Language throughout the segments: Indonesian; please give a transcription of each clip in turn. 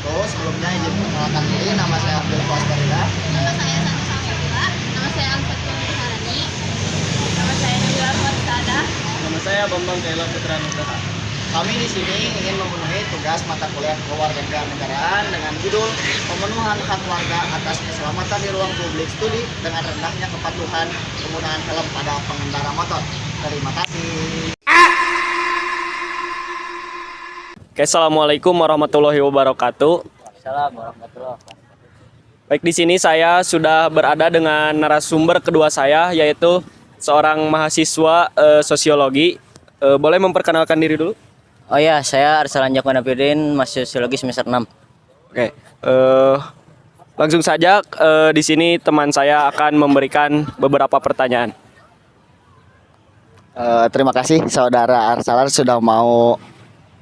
wabarakatuh. Sebelumnya izin perkenalkan diri, nama saya Abdul Fosferida. Nama saya Satu Safira. Nama saya Al-Fatwa Nurharani. Nama saya Nabila Farisada. Nama saya Bambang Kaila Putra Nugraha. Kami di sini ingin memenuhi tugas mata kuliah kewarganegaraan dengan judul Pemenuhan Hak Warga atas Keselamatan di Ruang Publik Studi dengan rendahnya kepatuhan penggunaan helm pada pengendara motor. Terima kasih. Oke, assalamualaikum warahmatullahi wabarakatuh. Assalamualaikum warahmatullahi wabarakatuh. Baik, di sini saya sudah berada dengan narasumber kedua saya, yaitu seorang mahasiswa sosiologi. Boleh memperkenalkan diri dulu? Oh ya, saya Arsalan Jakwan Apidin, mahasiswa sosiologi semester 6. Oke, langsung saja di sini teman saya akan memberikan beberapa pertanyaan. Terima kasih saudara Arsalan sudah mau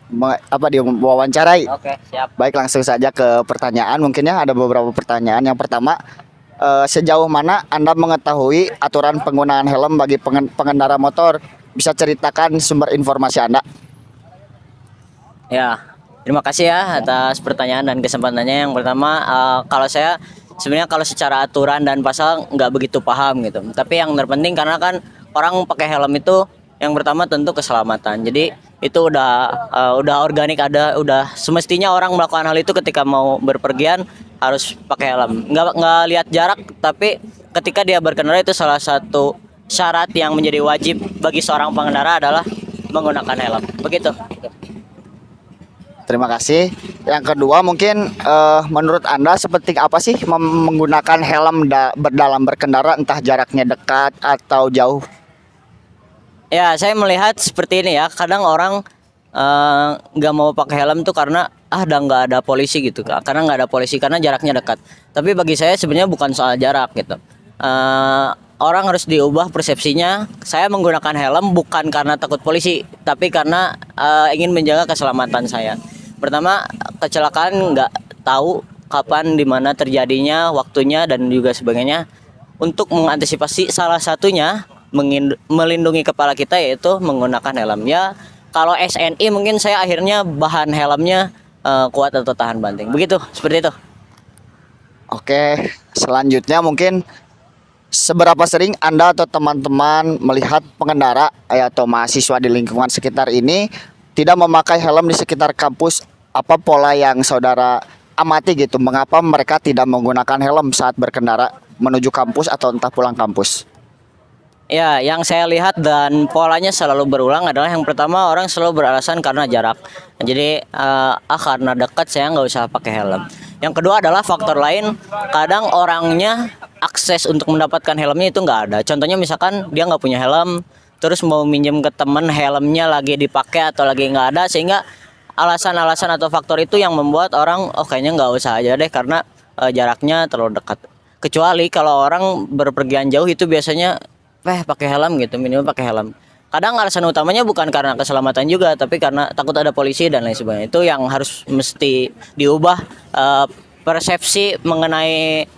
diwawancarai. Oke, siap. Baik, langsung saja ke pertanyaan. Mungkin ya ada beberapa pertanyaan. Yang pertama, sejauh mana Anda mengetahui aturan penggunaan helm bagi pengendara motor? Bisa ceritakan sumber informasi Anda? Ya, terima kasih ya atas pertanyaan dan kesempatannya. Yang pertama, kalau saya sebenarnya kalau secara aturan dan pasal nggak begitu paham gitu. Tapi yang terpenting karena kan orang pakai helm itu yang pertama tentu keselamatan. Jadi itu udah organik, udah semestinya orang melakukan hal itu ketika mau berpergian harus pakai helm. Nggak lihat jarak, tapi ketika dia berkendara itu salah satu syarat yang menjadi wajib bagi seorang pengendara adalah menggunakan helm. Begitu. Terima kasih. Yang kedua, mungkin menurut Anda seperti apa sih menggunakan helm dalam berkendara, entah jaraknya dekat atau jauh? Ya, saya melihat seperti ini ya. Kadang orang nggak mau pakai helm tuh karena udah nggak ada polisi gitu. Karena nggak ada polisi, karena jaraknya dekat. Tapi bagi saya sebenarnya bukan soal jarak gitu. Orang harus diubah persepsinya. Saya menggunakan helm bukan karena takut polisi, tapi karena ingin menjaga keselamatan saya. Pertama, kecelakaan nggak tahu kapan, dimana terjadinya, waktunya dan juga sebagainya. Untuk mengantisipasi salah satunya melindungi kepala kita yaitu menggunakan helm. Ya, kalau SNI mungkin saya akhirnya bahan helmnya kuat atau tahan banting. Begitu, seperti itu. Oke, selanjutnya mungkin seberapa sering Anda atau teman-teman melihat pengendara atau mahasiswa di lingkungan sekitar ini tidak memakai helm di sekitar kampus? Apa pola yang saudara amati gitu? Mengapa mereka tidak menggunakan helm saat berkendara menuju kampus atau entah pulang kampus? Ya, yang saya lihat dan polanya selalu berulang adalah yang pertama orang selalu beralasan karena jarak. Jadi karena dekat saya nggak usah pakai helm. Yang kedua adalah faktor lain, kadang orangnya akses untuk mendapatkan helmnya itu nggak ada. Contohnya misalkan dia nggak punya helm, terus mau minjem ke temen, helmnya lagi dipakai atau lagi nggak ada, sehingga alasan-alasan atau faktor itu yang membuat orang kayaknya nggak usah aja deh karena jaraknya terlalu dekat. Kecuali kalau orang berpergian jauh itu biasanya pakai helm gitu, minimal pakai helm. Kadang alasan utamanya bukan karena keselamatan juga, tapi karena takut ada polisi dan lain sebagainya. Itu yang harus mesti diubah, persepsi mengenai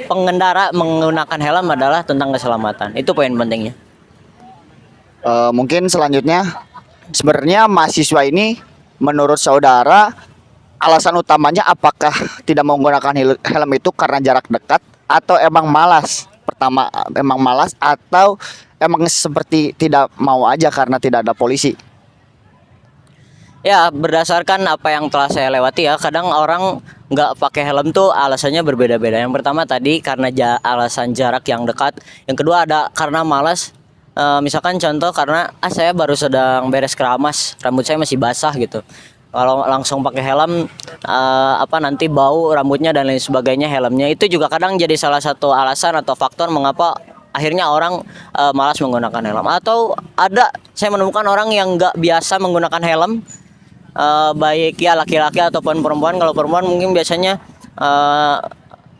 pengendara menggunakan helm adalah tentang keselamatan. Itu poin pentingnya. Mungkin selanjutnya, sebenarnya mahasiswa ini menurut saudara alasan utamanya apakah tidak menggunakan helm itu karena jarak dekat atau emang malas? Pertama, emang malas atau emang seperti tidak mau aja karena tidak ada polisi? Ya, berdasarkan apa yang telah saya lewati ya, kadang orang nggak pakai helm tuh alasannya berbeda-beda. Yang pertama tadi karena alasan jarak yang dekat. Yang kedua ada karena malas. Misalkan contoh karena saya baru sedang beres keramas, rambut saya masih basah gitu. Kalau langsung pakai helm nanti bau rambutnya dan lain sebagainya, helmnya itu juga kadang jadi salah satu alasan atau faktor mengapa akhirnya orang malas menggunakan helm. Atau ada saya menemukan orang yang nggak biasa menggunakan helm, baik ya laki-laki ataupun perempuan. Kalau perempuan mungkin biasanya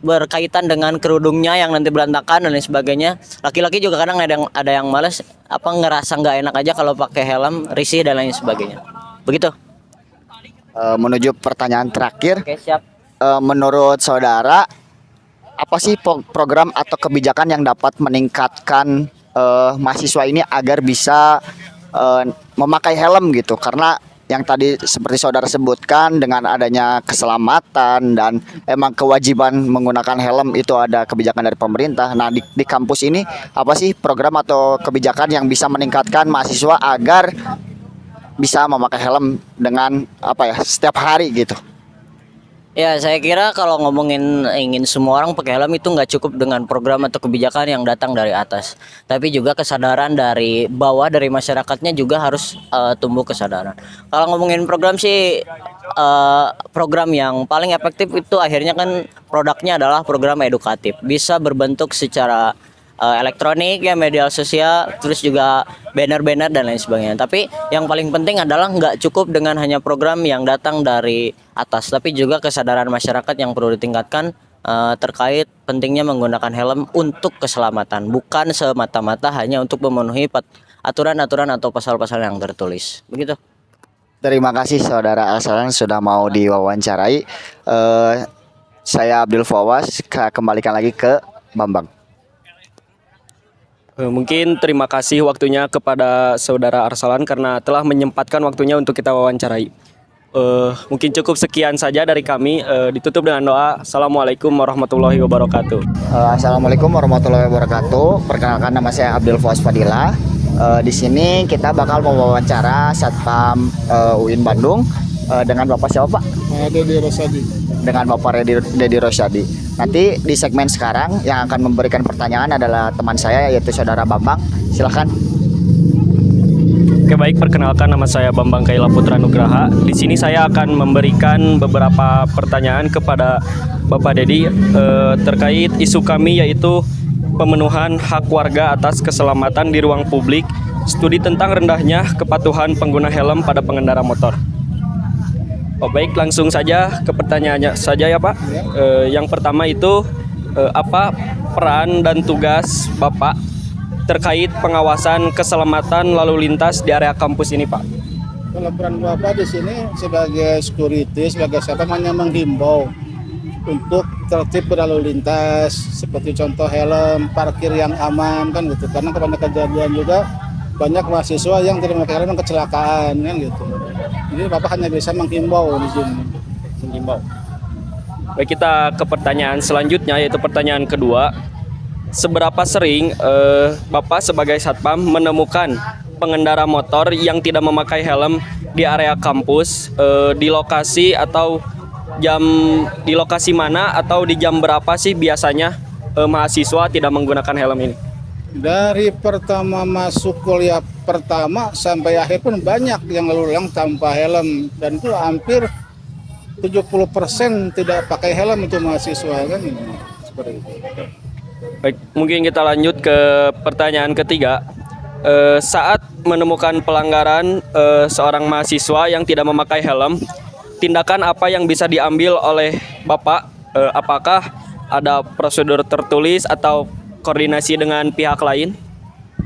berkaitan dengan kerudungnya yang nanti berantakan dan lain sebagainya. Laki-laki juga kadang ada yang malas, ngerasa nggak enak aja kalau pakai helm, risih dan lain sebagainya. Begitu. Menuju pertanyaan terakhir. Oke, siap. Menurut saudara, apa sih program atau kebijakan yang dapat meningkatkan mahasiswa ini agar bisa memakai helm gitu? Karena yang tadi seperti saudara sebutkan dengan adanya keselamatan dan emang kewajiban menggunakan helm itu ada kebijakan dari pemerintah. Nah di kampus ini apa sih program atau kebijakan yang bisa meningkatkan mahasiswa agar bisa memakai helm dengan apa ya setiap hari gitu? Ya, saya kira kalau ngomongin ingin semua orang pakai helm itu nggak cukup dengan program atau kebijakan yang datang dari atas, tapi juga kesadaran dari bawah, dari masyarakatnya juga harus tumbuh kesadaran. Kalau ngomongin program sih, program yang paling efektif itu akhirnya kan produknya adalah program edukatif, bisa berbentuk secara elektronik ya, media sosial, terus juga banner-banner dan lain sebagainya. Tapi yang paling penting adalah nggak cukup dengan hanya program yang datang dari atas, tapi juga kesadaran masyarakat yang perlu ditingkatkan terkait pentingnya menggunakan helm untuk keselamatan, bukan semata-mata hanya untuk memenuhi aturan-aturan atau pasal-pasal yang tertulis. Begitu. Terima kasih saudara Alsalan sudah mau diwawancarai. Saya Abdul Fawaz, kembalikan lagi ke Bambang. Mungkin terima kasih waktunya kepada saudara Arsalan karena telah menyempatkan waktunya untuk kita wawancarai. Mungkin cukup sekian saja dari kami. Ditutup dengan doa. Assalamualaikum warahmatullahi wabarakatuh. Assalamualaikum warahmatullahi wabarakatuh. Perkenalkan, nama saya Abdul Fawaz Fadila. Di sini kita bakal mewawancara Satpam UIN Bandung dengan Bapak siapa Pak? Dedi Rosadi. Dengan Bapak Dedi Rosadi. Nanti di segmen sekarang yang akan memberikan pertanyaan adalah teman saya yaitu saudara Bambang. Silahkan. Oke, baik, perkenalkan nama saya Bambang Kaila Putra Nugraha. Di sini saya akan memberikan beberapa pertanyaan kepada Bapak Dedi terkait isu kami yaitu pemenuhan hak warga atas keselamatan di ruang publik, studi tentang rendahnya kepatuhan pengguna helm pada pengendara motor. Oh, baik, langsung saja ke pertanyaannya saja ya Pak. Yang pertama itu apa peran dan tugas Bapak terkait pengawasan keselamatan lalu lintas di area kampus ini Pak? Kalau peran Bapak di sini sebagai security, sebagai siapa hanya menghimbau untuk tertib berlalu lintas, seperti contoh helm, parkir yang aman kan gitu. Karena kebanyakan kejadian juga banyak mahasiswa yang tidak memakai helm kecelakaan kan gitu. Jadi Bapak hanya bisa menghimbau di sini. Menghimbau. Baik, kita ke pertanyaan selanjutnya yaitu pertanyaan kedua. Seberapa sering Bapak sebagai satpam menemukan pengendara motor yang tidak memakai helm di area kampus, di lokasi atau di lokasi mana atau di jam berapa sih biasanya mahasiswa tidak menggunakan helm ini? Dari pertama masuk kuliah pertama sampai akhir pun banyak yang lalu lalang tanpa helm, dan itu hampir 70% tidak pakai helm itu mahasiswa kan seperti itu. Baik, mungkin kita lanjut ke pertanyaan ketiga. Saat menemukan pelanggaran seorang mahasiswa yang tidak memakai helm, tindakan apa yang bisa diambil oleh Bapak? Apakah ada prosedur tertulis atau koordinasi dengan pihak lain?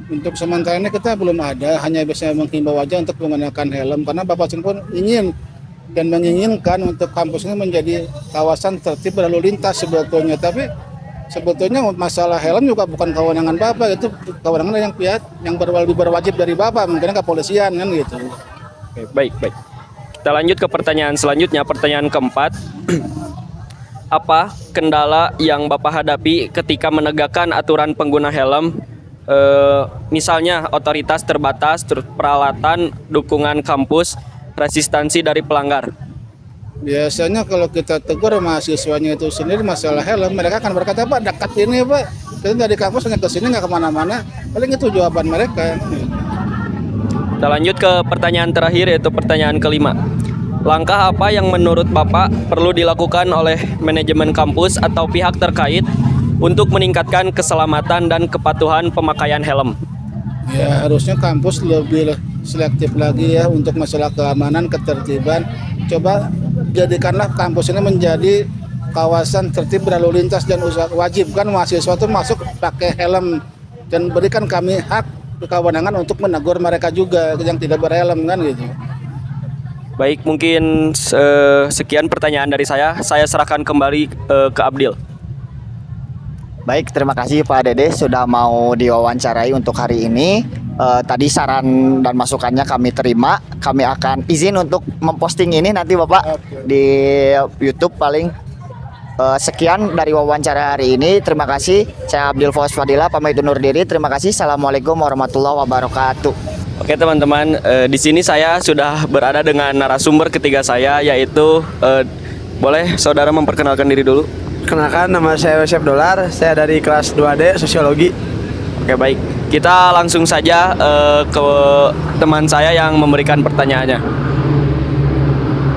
Untuk sementara ini kita belum ada, hanya bisa menghimbau aja untuk menggunakan helm, karena Bapak sendiri pun ingin dan menginginkan untuk kampus ini menjadi kawasan tertib berlalu lintas sebetulnya. Tapi sebetulnya masalah helm juga bukan kewenangan Bapak, itu kewenangan yang pihak yang berwajib dari Bapak, mungkin kepolisian kan gitu. Oke, baik. Kita lanjut ke pertanyaan selanjutnya, pertanyaan keempat. Apa kendala yang Bapak hadapi ketika menegakkan aturan pengguna helm? Misalnya otoritas terbatas, peralatan, dukungan kampus, resistansi dari pelanggar. Biasanya kalau kita tegur mahasiswanya itu sendiri masalah helm, mereka akan berkata, Pak dekat ini Pak, kita dari kampus hanya ke sini nggak kemana-mana. Paling itu jawaban mereka. Kita lanjut ke pertanyaan terakhir yaitu pertanyaan kelima. Langkah apa yang menurut Bapak perlu dilakukan oleh manajemen kampus atau pihak terkait untuk meningkatkan keselamatan dan kepatuhan pemakaian helm? Ya harusnya kampus lebih selektif lagi ya untuk masalah keamanan, ketertiban. Coba jadikanlah kampus ini menjadi kawasan tertib berlalu lintas dan wajibkan mahasiswa itu masuk pakai helm, dan berikan kami hak kewenangan untuk menegur mereka juga yang tidak berhelm kan gitu. Baik, mungkin sekian pertanyaan dari saya. Saya serahkan kembali ke Abdil. Baik, terima kasih Pak Dede sudah mau diwawancarai untuk hari ini. tadi saran dan masukannya kami terima. Kami akan izin untuk memposting ini nanti Bapak di YouTube paling. Sekian dari wawancara hari ini. Terima kasih. Saya Abdul Fauz Fadila pamit undur diri. Terima kasih. Assalamualaikum warahmatullahi wabarakatuh. Oke teman-teman, di sini saya sudah berada dengan narasumber ketiga saya, yaitu boleh saudara memperkenalkan diri dulu. Kenalkan, nama saya Yosef Dolar, saya dari kelas 2D Sosiologi. Oke baik, kita langsung saja ke teman saya yang memberikan pertanyaannya.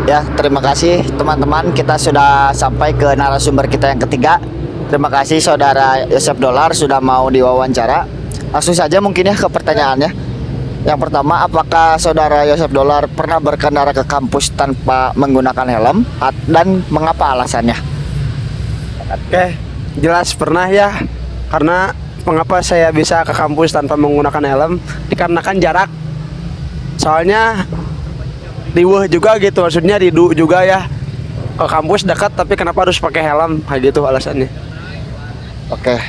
Ya, terima kasih teman-teman. Kita sudah sampai ke narasumber kita yang ketiga. Terima kasih saudara Yosef Dolar sudah mau diwawancara. Langsung saja mungkin ya ke pertanyaannya. Yang pertama, apakah saudara Yosef Dolar pernah berkendara ke kampus tanpa menggunakan helm dan mengapa alasannya? Oke, jelas pernah ya. Karena mengapa saya bisa ke kampus tanpa menggunakan helm? Dikarenakan jarak. Soalnya riweuh juga gitu, maksudnya ridu juga ya. Ke kampus dekat tapi kenapa harus pakai helm? Kayak gitu alasannya. Oke,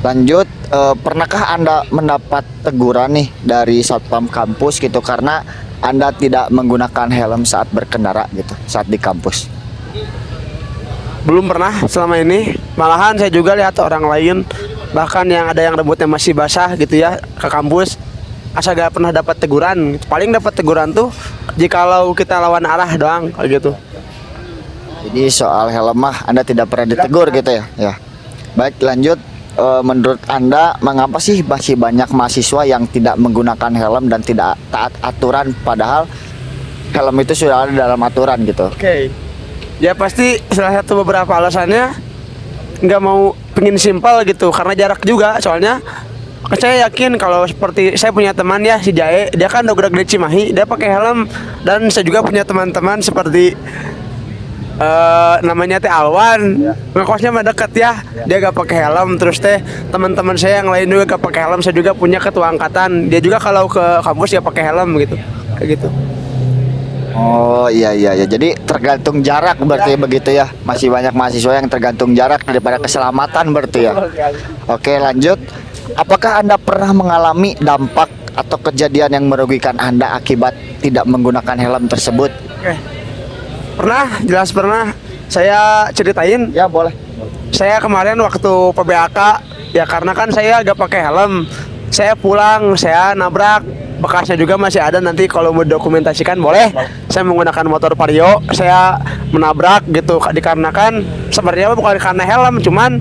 lanjut. Pernahkah Anda mendapat teguran nih dari satpam kampus gitu karena Anda tidak menggunakan helm saat berkendara gitu, saat di kampus? Belum pernah selama ini. Malahan saya juga lihat orang lain, bahkan yang ada yang rambutnya masih basah gitu ya, ke kampus asa gak pernah dapat teguran. Paling dapat teguran tuh jikalau kita lawan arah doang kayak gitu. Jadi soal helm mah Anda tidak pernah ditegur gitu ya? Ya. Baik, lanjut. Menurut Anda mengapa sih masih banyak mahasiswa yang tidak menggunakan helm dan tidak taat aturan padahal helm itu sudah ada dalam aturan gitu? Oke. Ya pasti salah satu beberapa alasannya nggak mau pengin simpel gitu karena jarak juga. Soalnya saya yakin kalau seperti saya punya teman ya si Jae, dia kan udah di Cimahi, dia pakai helm. Dan saya juga punya teman-teman seperti namanya teh Alwan, ngekosnya mah deket ya, dia gak pakai helm. Terus teh teman-teman saya yang lain juga gak pakai helm. Saya juga punya ketua angkatan, dia juga kalau ke kampus ya pakai helm gitu, kayak gitu. Oh iya iya ya. Jadi tergantung jarak berarti begitu ya. Masih banyak mahasiswa yang tergantung jarak daripada keselamatan berarti ya. Oke, lanjut. Apakah Anda pernah mengalami dampak atau kejadian yang merugikan Anda akibat tidak menggunakan helm tersebut? Oke. Pernah, jelas pernah. Saya ceritain. Ya, boleh. Saya kemarin waktu PBAK ya karena kan saya gak pakai helm. Saya pulang, saya nabrak. Bekasnya juga masih ada, nanti kalau mau dokumentasikan boleh. Saya menggunakan motor Vario, saya menabrak gitu dikarenakan sebenarnya bukan karena helm, cuman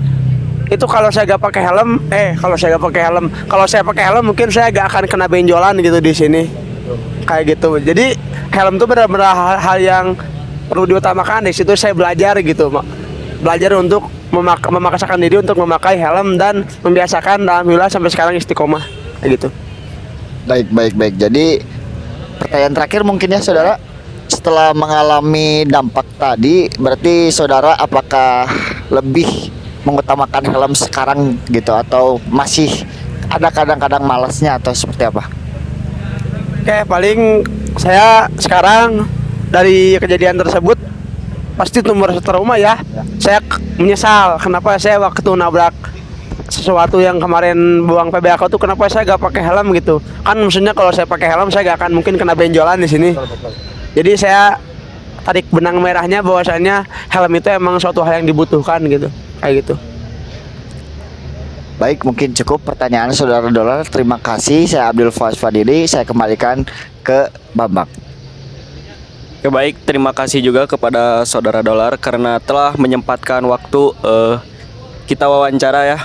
itu kalau saya gak pakai helm, kalau saya pakai helm mungkin saya gak akan kena benjolan gitu di sini. Kayak gitu. Jadi helm itu benar-benar hal yang perlu diutamakan. Di situ saya belajar gitu, belajar untuk memaksakan diri untuk memakai helm dan membiasakan. Alhamdulillah sampai sekarang istiqomah kayak gitu. Baik. Jadi pertanyaan terakhir mungkin ya saudara. Setelah mengalami dampak tadi, berarti saudara apakah lebih mengutamakan helm sekarang gitu atau masih ada kadang-kadang malasnya atau seperti apa? Oke, paling saya sekarang dari kejadian tersebut pasti merasa trauma ya. Saya menyesal kenapa saya waktu nabrak sesuatu yang kemarin buang PBAK tuh kenapa saya gak pakai helm gitu. Kan maksudnya kalau saya pakai helm saya gak akan mungkin kena benjolan di sini. Jadi saya tarik benang merahnya bahwasannya helm itu emang suatu hal yang dibutuhkan gitu. Kayak gitu. Baik, mungkin cukup pertanyaan saudara Dolar. Terima kasih. Saya Abdul Fauz Fadili. Saya kembalikan ke Bambang. Ya, baik, terima kasih juga kepada saudara Dolar karena telah menyempatkan waktu kita wawancara ya.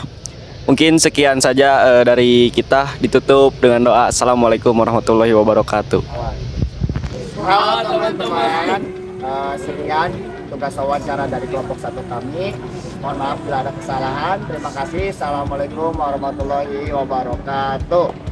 Mungkin sekian saja dari kita, ditutup dengan doa. Assalamualaikum warahmatullahi wabarakatuh. Halo teman-teman, sekian tugas wawancara dari kelompok 1 kami. Mohon maaf bila ada kesalahan. Terima kasih. Assalamualaikum warahmatullahi wabarakatuh.